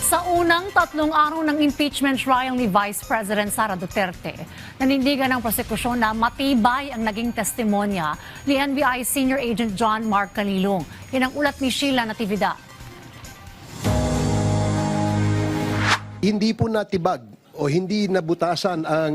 Sa unang 3 araw ng impeachment trial ni Vice President Sara Duterte, nanindigan ng prosekusyon na matibay ang naging testimonya ni NBI Senior Agent John Mark Calilong. Yan ang ulat ni Sheila Natividad. Hindi po natibag o hindi nabutasan ang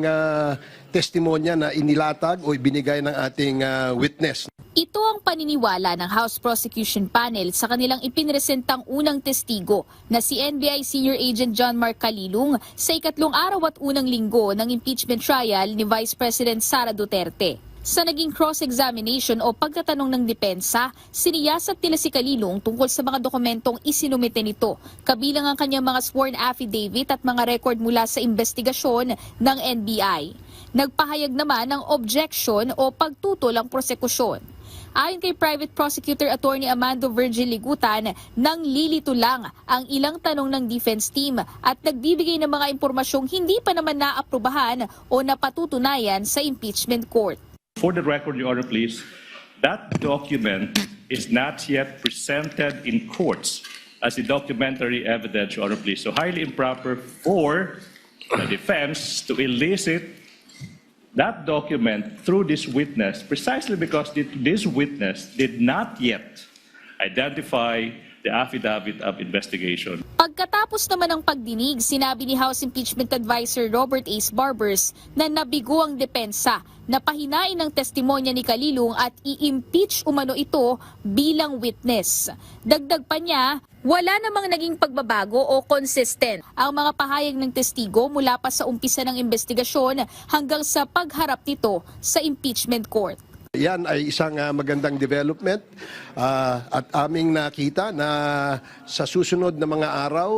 testimonya na inilatag o ibinigay ng ating witness. Ito ang paniniwala ng House Prosecution Panel sa kanilang ipinresentang unang testigo na si NBI Senior Agent John Mark Calilong sa ikatlong araw at unang linggo ng impeachment trial ni Vice President Sara Duterte. Sa naging cross-examination o pagtatanong ng depensa, siniyasat nila si Calilong tungkol sa mga dokumentong isinumite nito, kabilang ang kanyang mga sworn affidavit at mga record mula sa investigasyon ng NBI. Nagpahayag naman ng objection o pagtutol ang prosekusyon. Ayon kay Private Prosecutor Attorney Amando Virgil Ligutan, nang lilito lang ang ilang tanong ng defense team at nagbibigay ng mga impormasyong hindi pa naman naaprubahan o napatutunayan sa impeachment court. For the record, Your Honor, please, that document is not yet presented in courts as a documentary evidence, Your Honor, please. So highly improper for the defense to elicit that document through this witness precisely because this witness did not yet identify the affidavit of investigation. Pagkatapos naman ng pagdinig, sinabi ni House Impeachment Advisor Robert Ace Barbers na nabigo ang depensa na pahinain ang testimonya ni Calilong at i-impeach umano ito bilang witness. Dagdag pa niya, wala namang naging pagbabago o consistent ang mga pahayag ng testigo mula pa sa umpisa ng investigasyon hanggang sa pagharap nito sa impeachment court. Yan ay isang magandang development at aming nakita na sa susunod na mga araw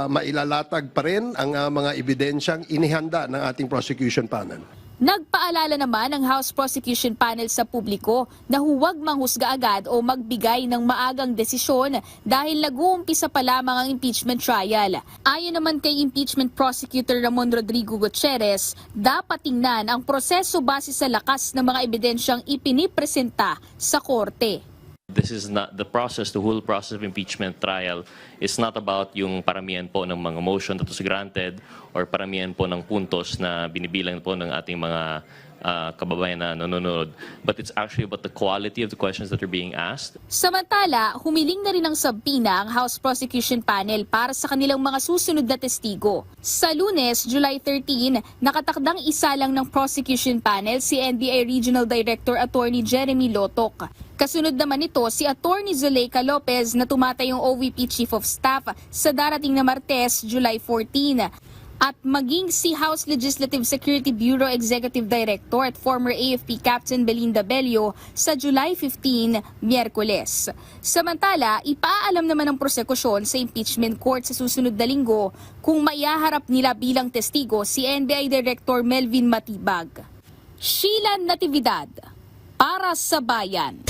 mailalatag pa rin ang mga ebidensyang inihanda ng ating prosecution panel. Nagpaalala naman ang House Prosecution Panel sa publiko na huwag manghusga agad o magbigay ng maagang desisyon dahil nag-uumpisa pa lamang ang impeachment trial. Ayon naman kay Impeachment Prosecutor Ramon Rodrigo Gutierrez, dapat tingnan ang proseso base sa lakas ng mga ebidensyang ipinipresenta sa korte. This is not the process, the whole process of impeachment trial is not about yung paramihan po ng mga motion that was granted or paramihan po ng puntos na binibilang po ng ating mga kababayan na nanonood. But it's actually about the quality of the questions that are being asked. Samantala, humiling na rin ng sabina ang House Prosecution Panel para sa kanilang mga susunod na testigo. Sa Lunes, July 13, nakatakdang isa lang ng Prosecution Panel si NBI Regional Director Attorney Jeremy Lotok. Kasunod naman nito si Attorney Zuleika Lopez na tumatayong OVP Chief of Staff sa darating na Martes, July 14. At maging si House Legislative Security Bureau Executive Director at former AFP Captain Belinda Bello sa July 15, Miyerkules. Samantala, ipaalam naman ng prosekusyon sa impeachment court sa susunod na linggo kung maihaharap nila bilang testigo si NBI Director Melvin Matibag. Sheila Natividad, para sa Bayan.